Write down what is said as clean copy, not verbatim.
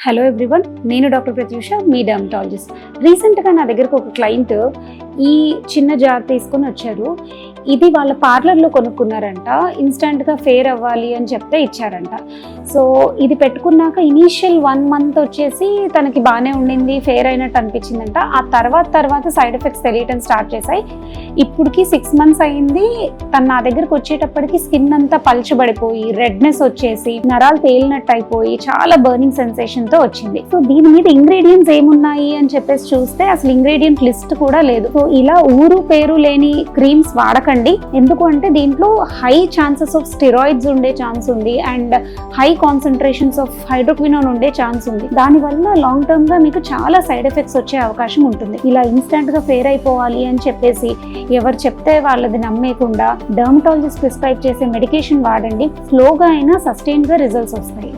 Hello everyone, నేను doctor Pratyusha, మీ dermatologist. రీసెంట్గా నా దగ్గరకు ఒక క్లయింట్ ఈ చిన్న జార్ తీసుకొని వచ్చారు. ఇది వాళ్ళ పార్లర్లో కొనుక్కున్నారంట. ఇన్స్టెంట్గా ఫేర్ అవ్వాలి అని చెప్తే ఇచ్చారంట. సో ఇది పెట్టుకున్నాక ఇనీషియల్ 1 month వచ్చేసి తనకి బాగానే ఉండింది, ఫేర్ అయినట్టు అనిపించిందంట. ఆ తర్వాత సైడ్ ఎఫెక్ట్స్ తెలియటం స్టార్ట్ చేశాయి. ఇప్పటికి 6 months అయింది. తను నా దగ్గరకు వచ్చేటప్పటికి స్కిన్ అంతా పల్చబడిపోయి, రెడ్నెస్ వచ్చేసి, నరాలు తేలినట్టు అయిపోయి, చాలా బర్నింగ్ సెన్సేషన్తో వచ్చింది. సో దీని మీద ఇంగ్రీడియంట్స్ ఏమున్నాయి అని చెప్పేసి చూస్తే అసలు ఇంగ్రీడియంట్ లిస్ట్ కూడా లేదు. సో ఇలా ఊరు పేరు లేని క్రీమ్స్ వాడకండి. ఎందుకు అంటే దీంట్లో హై ఛాన్సెస్ ఆఫ్ స్టెరాయిడ్స్ ఉండే ఛాన్స్ ఉంది and high concentrations of hydroquinone ఉండే ఛాన్స్ ఉంది. దానివల్ల లాంగ్ టర్మ్ గా మీకు చాలా సైడ్ ఎఫెక్ట్స్ వచ్చే అవకాశం ఉంటుంది. ఇలా ఇన్స్టెంట్ గా ఫేర్ అయిపోవాలి అని చెప్పేసి ఎవరు చెప్తే వాళ్ళది నమ్మేయకుండా డర్మటాలజిస్ట్ ప్రిస్క్రైబ్ చేసే మెడికేషన్ వాడండి. స్లోగా అయినా సస్టైన్ గా రిజల్ట్స్ వస్తాయి.